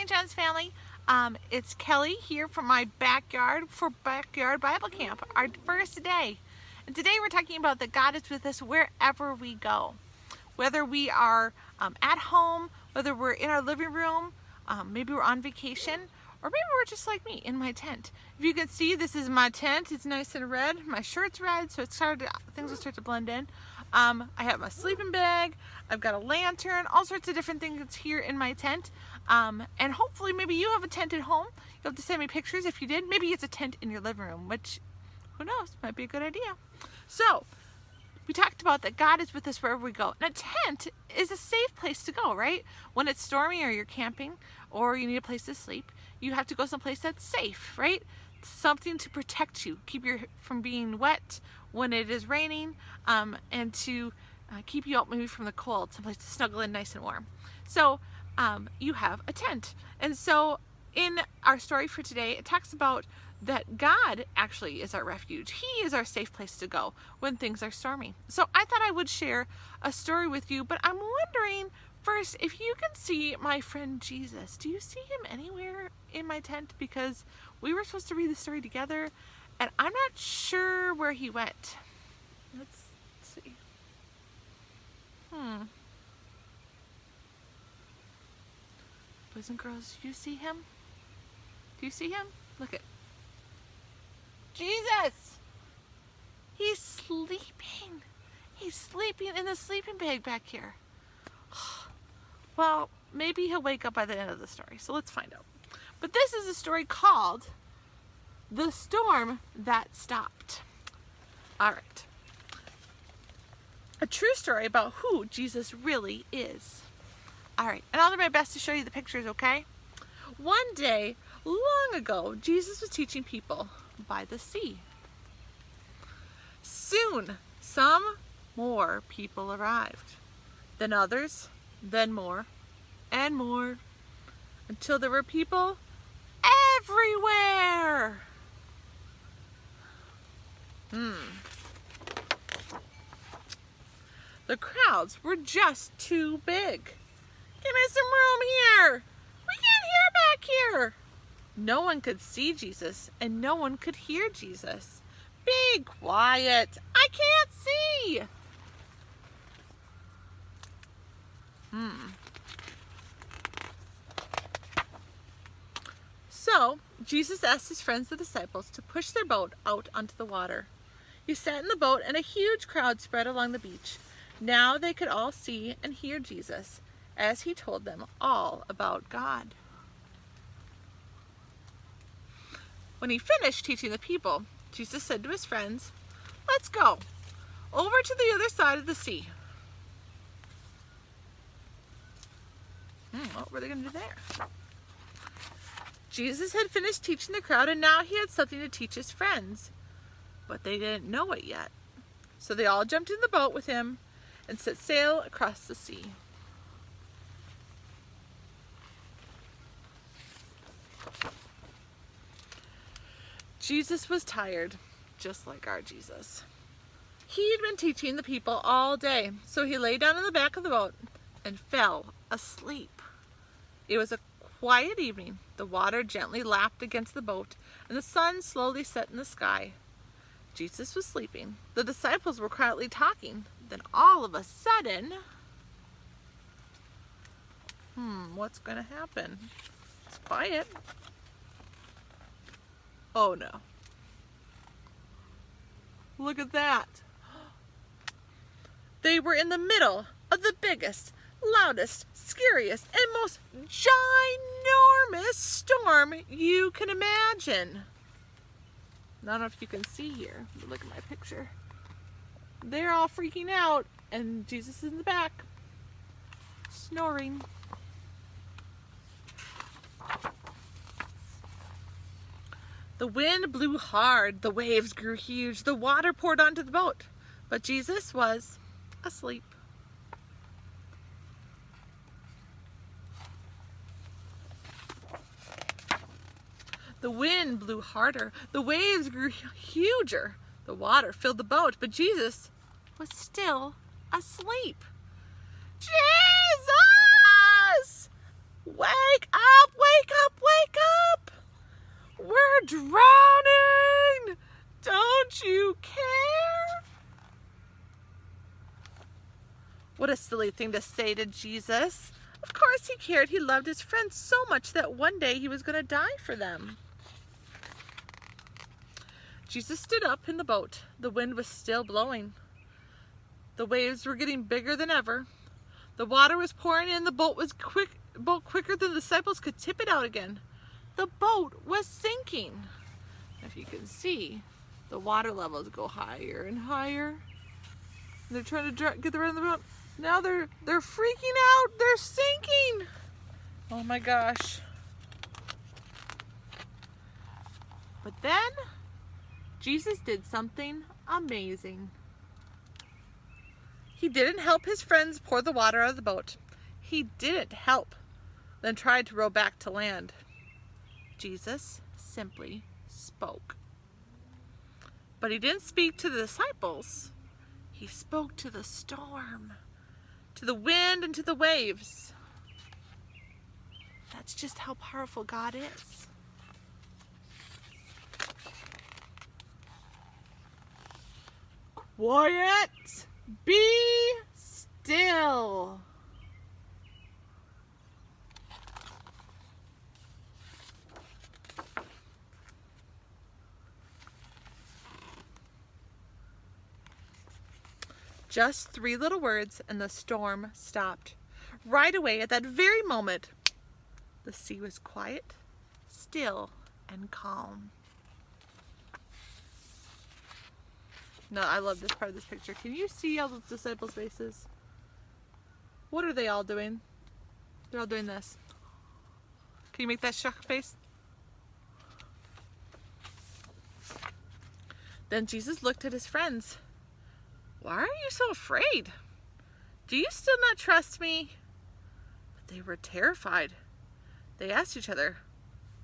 St. John's family. It's Kelly here from my backyard for Backyard Bible Camp, our first day. And today we're talking about that God is with us wherever we go. Whether we are at home, whether we're in our living room, maybe we're on vacation, or maybe we're just like me in my tent. If you can see, this is my tent. It's nice and red. My shirt's red, so things will start to blend in. I have my sleeping bag. I've got a lantern, all sorts of different things here in my tent. And hopefully maybe you have a tent at home. You'll have to send me pictures if you did. Maybe it's a tent in your living room, which, who knows, might be a good idea. So, we talked about that God is with us wherever we go. And a tent is a safe place to go, right? When it's stormy or you're camping or you need a place to sleep, you have to go someplace that's safe, right? Something to protect you, keep you from being wet when it is raining, and to keep you out maybe from the cold, someplace to snuggle in nice and warm. So you have a tent. And so in our story for today, it talks about that God actually is our refuge. He is our safe place to go when things are stormy. So I thought I would share a story with you, but I'm wondering first if you can see my friend Jesus. Do you see him anywhere in my tent? Because we were supposed to read the story together and I'm not sure where he went. Let's see. Boys and girls, do you see him? Do you see him? Look at Jesus! He's sleeping. He's sleeping in the sleeping bag back here. Well, maybe he'll wake up by the end of the story, so let's find out. But this is a story called The Storm That Stopped. All right. A true story about who Jesus really is. All right, and I'll do my best to show you the pictures, okay? One day, long ago, Jesus was teaching people by the sea. Soon, some more people arrived, then others, then more, and more, until there were people everywhere. The crowds were just too big. Give me some room here. We can't hear back here. No one could see Jesus, and no one could hear Jesus. Be quiet. I can't see. So, Jesus asked his friends, the disciples, to push their boat out onto the water. He sat in the boat, and a huge crowd spread along the beach. Now they could all see and hear Jesus as he told them all about God. When he finished teaching the people, Jesus said to his friends, "Let's go over to the other side of the sea." What were they going to do there? Jesus had finished teaching the crowd, and now he had something to teach his friends. But they didn't know it yet. So they all jumped in the boat with him and set sail across the sea. Jesus was tired, just like our Jesus. He'd been teaching the people all day, so he lay down in the back of the boat and fell asleep. It was a quiet evening. The water gently lapped against the boat, and the sun slowly set in the sky. Jesus was sleeping. The disciples were quietly talking. Then all of a sudden, what's going to happen? It's quiet. Oh no. Look at that. They were in the middle of the biggest, loudest, scariest, and most ginormous storm you can imagine. I don't know if you can see here, but look at my picture. They're all freaking out, and Jesus is in the back, snoring. The wind blew hard, the waves grew huge, the water poured onto the boat, but Jesus was asleep. The wind blew harder, the waves grew huger, the water filled the boat, but Jesus was still asleep. Jesus! Wake up! Wake We're drowning! Don't you care? What a silly thing to say to Jesus. Of course he cared. He loved his friends so much that one day he was going to die for them. Jesus stood up in the boat. The wind was still blowing. The waves were getting bigger than ever. The water was pouring in. The boat was quicker than the disciples could tip it out again. The boat was sinking. If you can see, the water levels go higher and higher. They're trying to get the rest of the boat. Now they're freaking out. They're sinking. Oh my gosh. But then Jesus did something amazing. He didn't help his friends pour the water out of the boat. He didn't help, then tried to row back to land. Jesus simply spoke. But he didn't speak to the disciples. He spoke to the storm, to the wind, and to the waves. That's just how powerful God is. Quiet! Be still! Just 3 little words and the storm stopped. Right away, at that very moment, the sea was quiet, still, and calm. No, I love this part of this picture. Can you see all the disciples' faces? What are they all doing? They're all doing this. Can you make that shock face? Then Jesus looked at his friends. Why are you so afraid? Do you still not trust me? But they were terrified. They asked each other,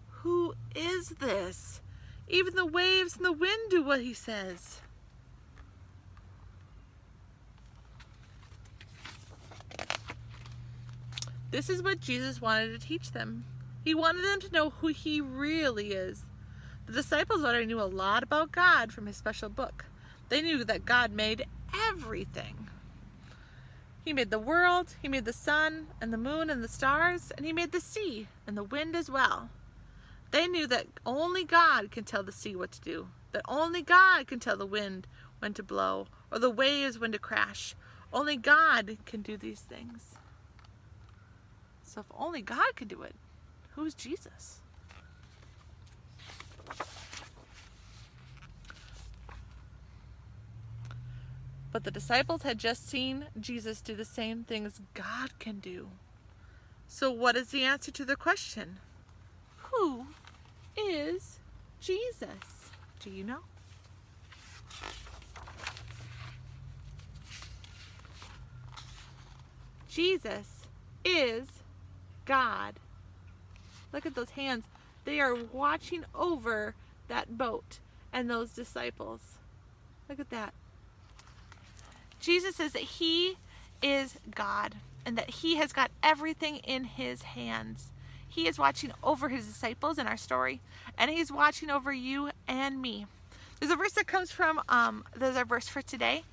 who is this? Even the waves and the wind do what he says. This is what Jesus wanted to teach them. He wanted them to know who he really is. The disciples already knew a lot about God from his special book. They knew that God made everything. He made the world, he made the sun and the moon and the stars, and he made the sea and the wind as well. They knew that only God can tell the sea what to do, that only God can tell the wind when to blow or the waves when to crash. Only God can do these things. So if only God can do it, who's Jesus? But the disciples had just seen Jesus do the same things God can do. So what is the answer to the question? Who is Jesus? Do you know? Jesus is God. Look at those hands. They are watching over that boat and those disciples. Look at that. Jesus says that he is God and that he has got everything in his hands. He is watching over his disciples in our story, and he's watching over you and me. There's a verse that comes from, there's our verse for today,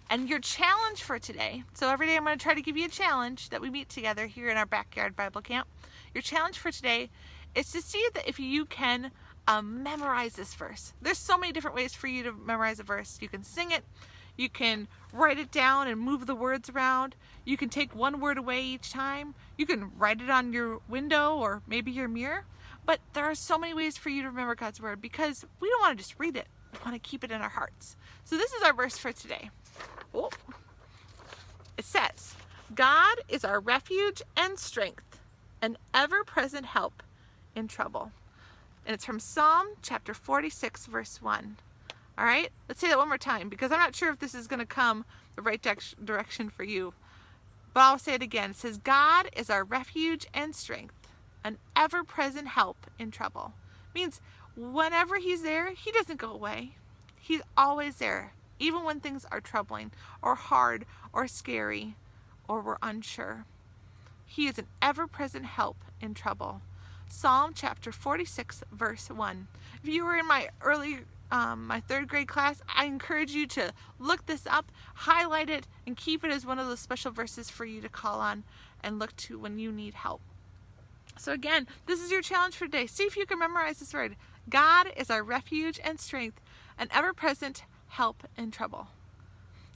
and your challenge for today. So every day I'm going to try to give you a challenge that we meet together here in our backyard Bible camp. Your challenge for today is to see that if you can memorize this verse. There's so many different ways for you to memorize a verse. You can sing it. You can write it down and move the words around. You can take one word away each time. You can write it on your window or maybe your mirror. But there are so many ways for you to remember God's word because we don't want to just read it. We want to keep it in our hearts. So this is our verse for today. Oh. It says, God is our refuge and strength, an ever-present help in trouble. And it's from Psalm chapter 46, verse 1. All right, let's say that one more time because I'm not sure if this is going to come the right direction for you. But I'll say it again. It says, God is our refuge and strength, an ever-present help in trouble. It means whenever he's there, he doesn't go away. He's always there, even when things are troubling or hard or scary or we're unsure. He is an ever-present help in trouble. Psalm chapter 46, verse 1. If you were in my my third grade class, I encourage you to look this up, highlight it, and keep it as one of those special verses for you to call on and look to when you need help. So again, this is your challenge for today. See if you can memorize this word. God is our refuge and strength, an ever-present help in trouble.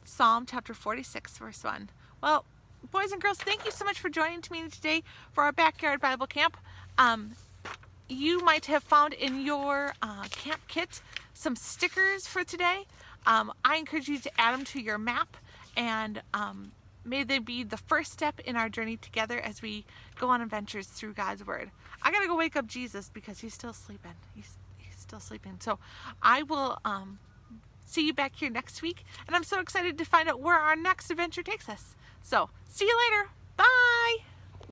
Psalm chapter 46, verse 1. Well, boys and girls, thank you so much for joining me today for our Backyard Bible Camp. You might have found in your camp kit some stickers for today. I encourage you to add them to your map, and may they be the first step in our journey together as we go on adventures through God's Word. I gotta go wake up Jesus because he's still sleeping. He's still sleeping. So I will see you back here next week, and I'm so excited to find out where our next adventure takes us. So see you later. Bye.